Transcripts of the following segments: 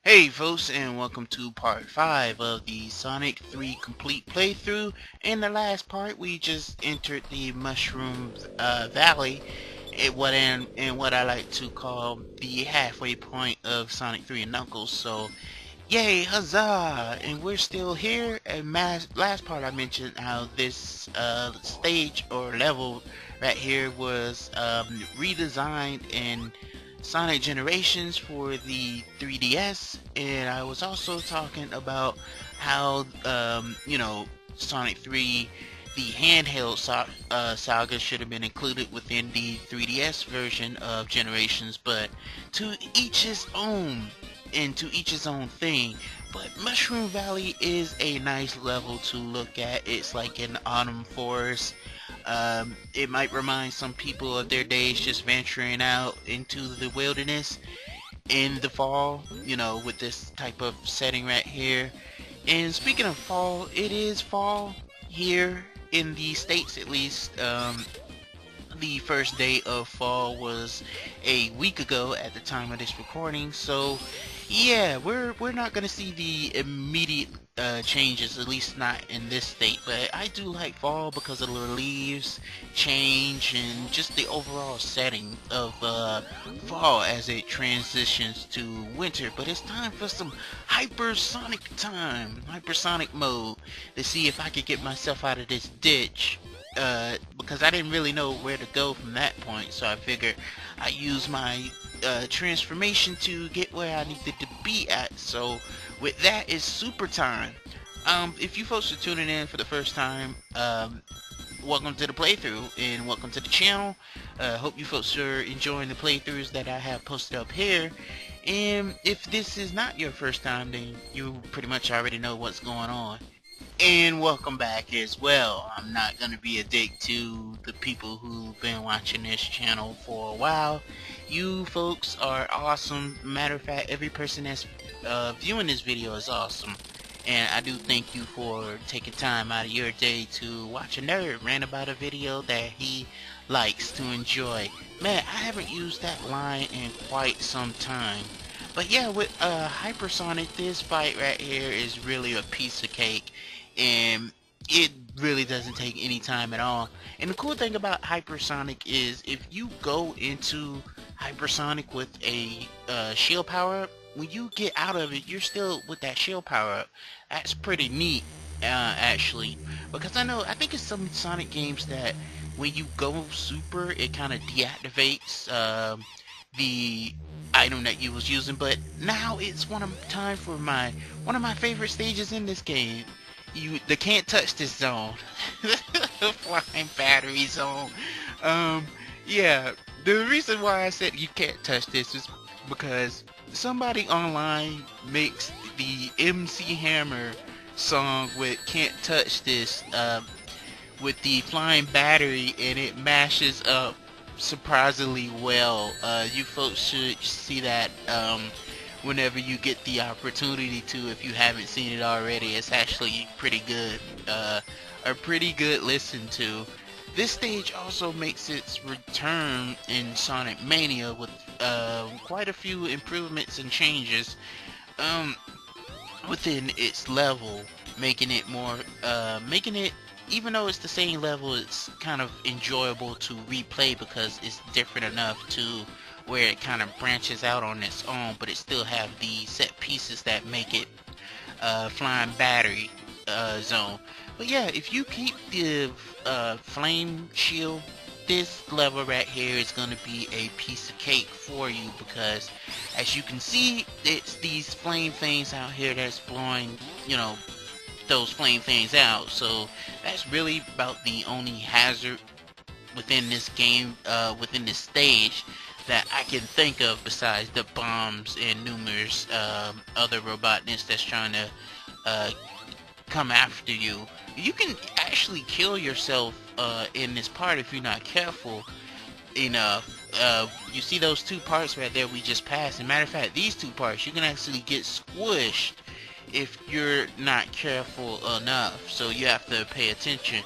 Hey folks, and welcome to part 5 of the Sonic 3 complete playthrough. In the last part we just entered the Mushroom Valley, in what I like to call the halfway point of Sonic 3 and Knuckles. So yay, huzzah! And we're still here. And last part I mentioned how this stage or level right here was redesigned and Sonic Generations for the 3DS, and I was also talking about how, Sonic 3, the handheld saga should have been included within the 3DS version of Generations, but to each his own, and to each his own thing. But Mushroom Valley is a nice level to look at. It's like an autumn forest. It might remind some people of their days just venturing out into the wilderness in the fall, with this type of setting right here. And speaking of fall, it is fall here in the States at least. The first day of fall was a week ago at the time of this recording, so yeah, we're not gonna see the immediate changes, at least not in this state. But I do like fall because of the leaves change and just the overall setting of fall as it transitions to winter. But it's time for some hypersonic mode, to see if I could get myself out of this ditch, because I didn't really know where to go from that point, so I figured I use my transformation to get where I needed to be at. So with that, it's super time. If you folks are tuning in for the first time, welcome to the playthrough and welcome to the channel. Hope you folks are enjoying the playthroughs that I have posted up here. And if this is not your first time, then you pretty much already know what's going on. And welcome back as well. I'm not going to be a dick to the people who've been watching this channel for a while. You folks are awesome. Matter of fact, every person that's viewing this video is awesome. And I do thank you for taking time out of your day to watch a nerd rant about a video that he likes to enjoy. Man, I haven't used that line in quite some time. But yeah, with Hypersonic, this fight right here is really a piece of cake, and it really doesn't take any time at all. And the cool thing about Hypersonic is if you go into Hypersonic with a shield power up, when you get out of it, you're still with that shield power up. That's pretty neat, actually, because I think it's some Sonic games that when you go super, it kind of deactivates the item that you was using. But now it's time for one of my favorite stages in this game. They can't touch this zone. Flying battery zone. Yeah, the reason why I said you can't touch this is because somebody online makes the MC Hammer song with "Can't Touch This" with the flying battery, and it mashes up surprisingly well. You folks should see that whenever you get the opportunity to, if you haven't seen it already. It's actually pretty good, a pretty good listen to. This stage also makes its return in Sonic Mania with quite a few improvements and changes within its level, making it even though it's the same level, it's kind of enjoyable to replay because it's different enough to where it kind of branches out on its own, but it still have the set pieces that make it flying battery zone. But yeah, if you keep the flame shield, this level right here is going to be a piece of cake for you, because as you can see, it's these flame things out here that's blowing, those flame things out. So that's really about the only hazard within this game, within this stage, that I can think of, besides the bombs and numerous other robotness that's trying to come after you. You can actually kill yourself in this part if you're not careful enough. You see those two parts right there we just passed? As a matter of fact, these two parts, you can actually get squished if you're not careful enough. So you have to pay attention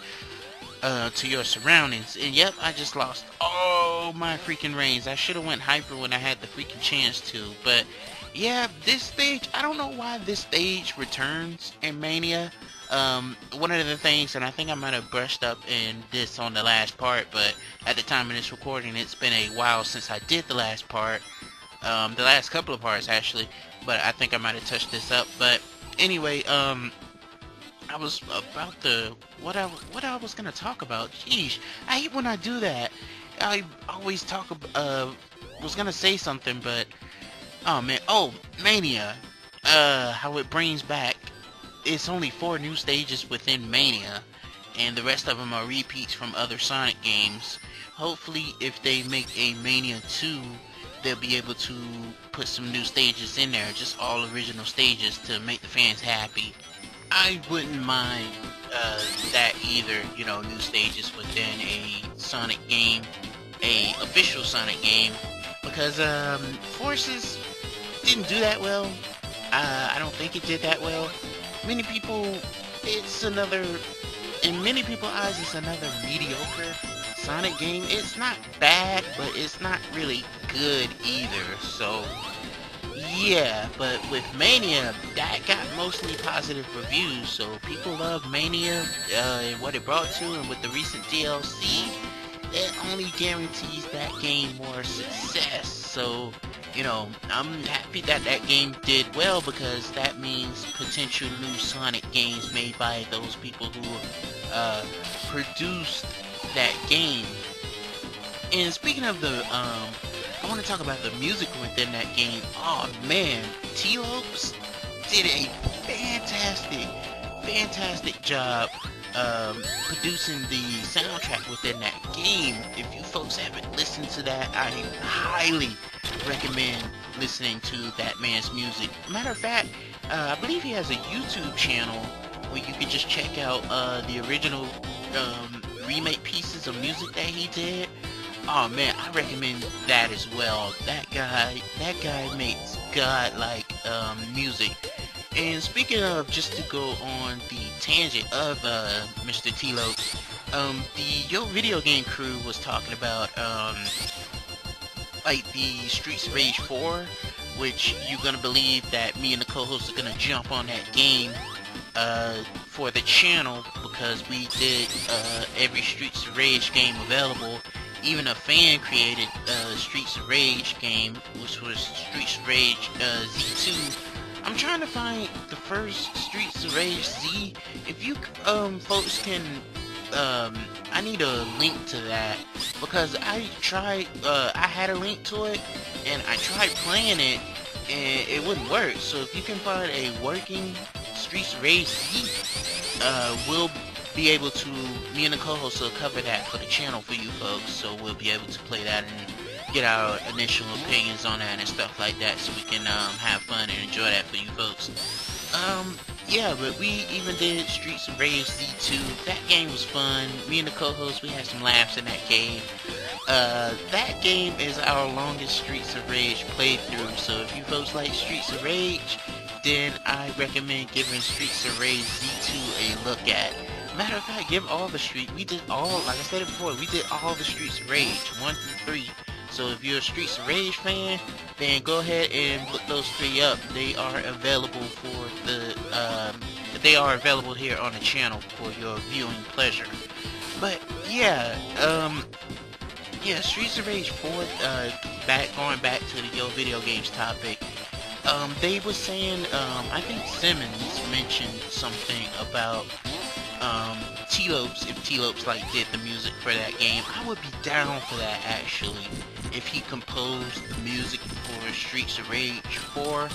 to your surroundings. And yep, I just lost all my freaking reins. I should have went hyper when I had the freaking chance to, but Yeah, this stage, I don't know why this stage returns in Mania. One of the things, and I think I might have brushed up in this on the last part, but at the time of this recording, it's been a while since I did the last part. The last couple of parts actually, but I think I might have touched this up. But anyway, I was about to what I was gonna talk about. Sheesh, I hate when I do that. I always was gonna say something, but oh man, oh Mania, how it brings back. It's only 4 new stages within Mania, and the rest of them are repeats from other Sonic games. Hopefully, if they make a Mania 2, they'll be able to put some new stages in there, just all original stages to make the fans happy. I wouldn't mind that either, you know, new stages within a Sonic game, a official Sonic game, because Forces didn't do that well. I don't think it did that well. Many people, it's another, in many people's eyes, it's another mediocre Sonic game. It's not bad, but it's not really good either. So yeah, but with Mania, that got mostly positive reviews, so people love Mania and what it brought to, and with the recent DLC, it only guarantees that game more success. So, you know, I'm happy that that game did well, because that means potential new Sonic games made by those people who produced that game. And speaking of the, I want to talk about the music within that game. Oh man, T-Lopes did a fantastic job producing the soundtrack within that game. If you folks haven't listened to that, I highly recommend listening to that man's music. Matter of fact, I believe he has a YouTube channel where you can just check out the original remake pieces of music that he did. Oh man, I recommend that as well. That guy makes godlike music. And speaking of, just to go on the tangent of Mr. T-Lo, the Yo Video Game crew was talking about like the Streets of Rage 4, which you're gonna believe that me and the co-host are gonna jump on that game for the channel, because we did every Streets of Rage game available. Even a fan created Streets of Rage game, which was Streets of Rage Z2. I'm trying to find the first Streets of Rage Z. If you folks can, I need a link to that, because I tried, I had a link to it, and I tried playing it, and it wouldn't work. So if you can find a working Streets of Rage Z, we'll be able to, me and the co-host will cover that for the channel for you folks, so we'll be able to play that and get our initial opinions on that and stuff like that, so we can have fun and enjoy that for you folks. Yeah, but we even did Streets of Rage Z2. That game was fun. Me and the co-host, we had some laughs in that game. That game is our longest Streets of Rage playthrough, so if you folks like Streets of Rage, then I recommend giving Streets of Rage Z2 a look at. Matter of fact, give all the we did all, like I said it before, we did all the Streets of Rage, 1 through 3. So if you're a Streets of Rage fan, then go ahead and look those 3 up. They are available for the, they are available here on the channel for your viewing pleasure. But yeah, yeah, Streets of Rage 4, going back to the Yo Video Games topic, they were saying, I think Simmons mentioned something about T-Lopes, if T-Lopes like did the music for that game. I would be down for that actually. If he composed the music for Streets of Rage 4,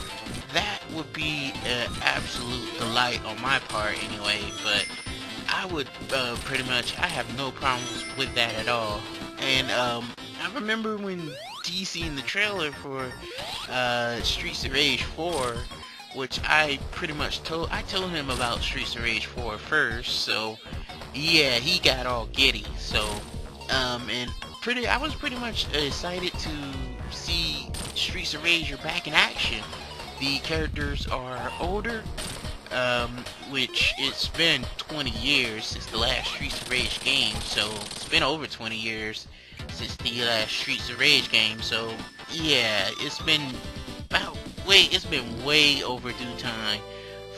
that would be an absolute delight on my part anyway, but I would pretty much, I have no problems with that at all. And I remember when DC in the trailer for Streets of Rage 4, which I pretty much told him about Streets of Rage 4 first, so yeah, he got all giddy. So and I was pretty much excited to see Streets of Rage are back in action. The characters are older, which it's been 20 years since the last Streets of Rage game, so it's been over 20 years since the last Streets of Rage game, so yeah, it's been about it's been way overdue time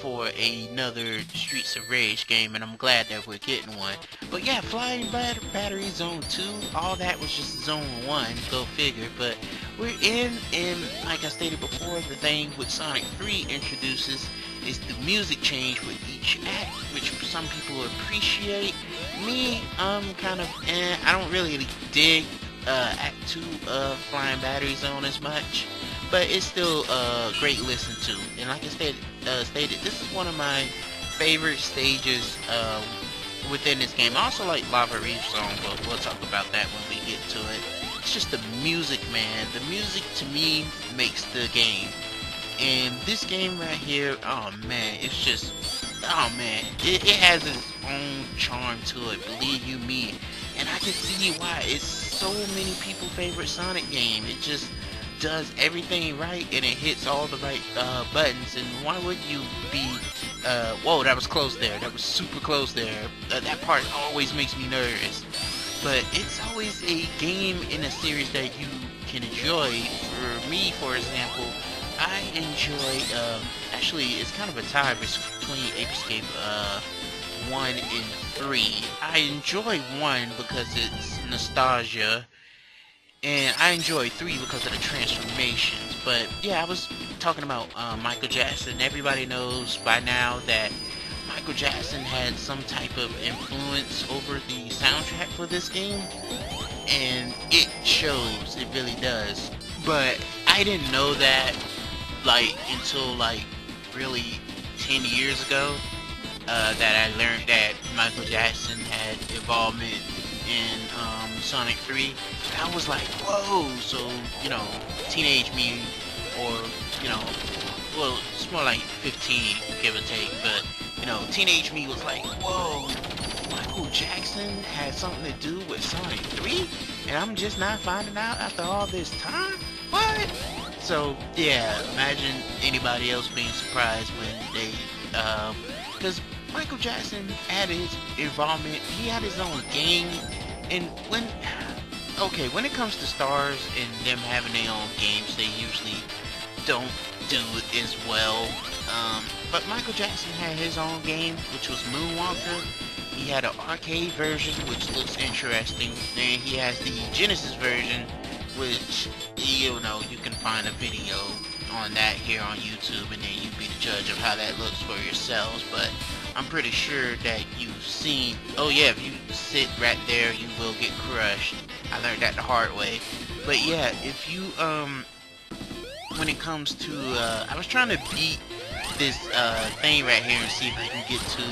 for another Streets of Rage game, and I'm glad that we're getting one. But yeah, Flying Battery Zone 2, all that was just Zone 1, go figure. But we're in, and like I stated before, the thing with Sonic 3 introduces is the music change with each act, which some people appreciate. Me, I'm kind of, I don't really dig Act 2 of Flying Battery Zone as much, but it's still a great listen to. And like I stated, this is one of my favorite stages within this game. I also like Lava Reef Song, but we'll talk about that when we get to it. It's just the music, man. The music to me makes the game. And this game right here, oh man, it's just, oh man, it has its own charm to it, believe you me. And I can see why it's so many people's favorite Sonic game. It just does everything right, and it hits all the right buttons. And why would you be, whoa, that was close there. That was super close there. That part always makes me nervous. But it's always a game in a series that you can enjoy. For me, for example, I enjoy, actually, it's kind of a tie between Ape Escape 1 and 3. I enjoy 1 because it's nostalgia, and I enjoy 3 because of the transformations. But yeah, I was talking about Michael Jackson. Everybody knows by now that Michael Jackson had some type of influence over the soundtrack for this game, and it shows, it really does. But I didn't know that like until like really 10 years ago, that I learned that Michael Jackson had involvement in Sonic 3. And I was like, whoa. So, you know, teenage me, or, you know, well, it's more like 15, give or take, but, you know, teenage me was like, whoa, Michael Jackson had something to do with Sonic 3? And I'm just not finding out after all this time? What? So, yeah, imagine anybody else being surprised when they, because Michael Jackson had his involvement, he had his own game, and when it comes to stars and them having their own games, they usually don't do it as well, but Michael Jackson had his own game, which was Moonwalker. He had an arcade version, which looks interesting, and he has the Genesis version, which, you know, you can find a video on that here on YouTube, and then you be the judge of how that looks for yourselves. But I'm pretty sure that you've seen, oh yeah, if you sit right there, you will get crushed. I learned that the hard way. But yeah, if you, when it comes to, I was trying to beat this thing right here and see if I can get to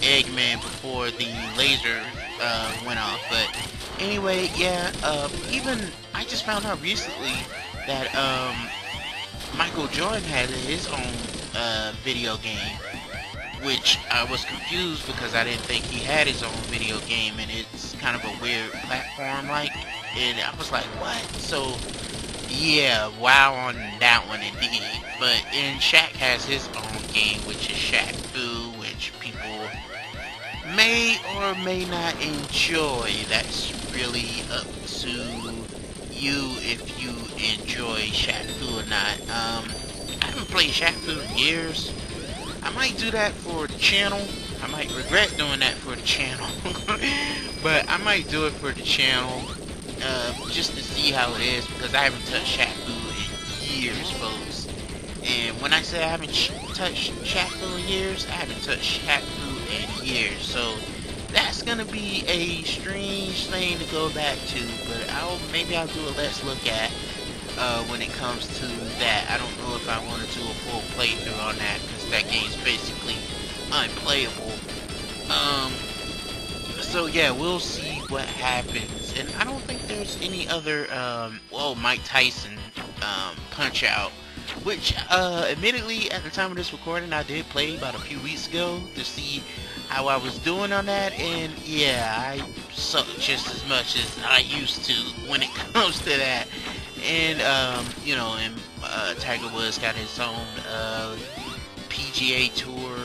Eggman before the laser went off. But anyway, yeah, even I just found out recently that Michael Jordan had his own video game, which I was confused because I didn't think he had his own video game, and it's kind of a weird platform like, and I was like, what? So yeah, wow on that one indeed. But and Shaq has his own game, which is Shaq Fu, which people may or may not enjoy. That's really up to you if you enjoy Shaq Fu or not. I haven't played Shaq Fu in years. I might do that for the channel. I might regret doing that for the channel. But I might do it for the channel, just to see how it is, because I haven't touched Shaq Fu in years, folks. And when I say I haven't touched Shaq Fu in years, I haven't touched Shaq Fu in years. So that's gonna be a strange thing to go back to, but maybe I'll do a let's look at when it comes to that. I don't know if I want to do a full playthrough on that, because that game's basically unplayable. So yeah, we'll see what happens. And I don't think there's any other Mike Tyson Punch Out, which admittedly at the time of this recording I did play about a few weeks ago to see how I was doing on that, and yeah, I suck just as much as I used to when it comes to that. And you know, and Tiger Woods got his own PGA Tour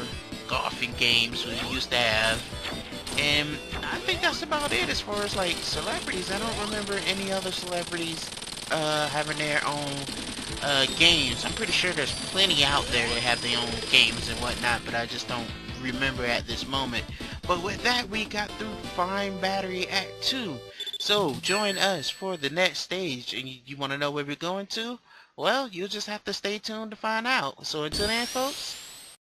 golfing games we used to have, and I think that's about it as far as like celebrities. I don't remember any other celebrities having their own games. I'm pretty sure there's plenty out there that have their own games and whatnot, but I just don't remember at this moment. But with that, we got through Fine Battery Act 2. So join us for the next stage, and you want to know where we're going to? Well, you'll just have to stay tuned to find out. So until then, folks,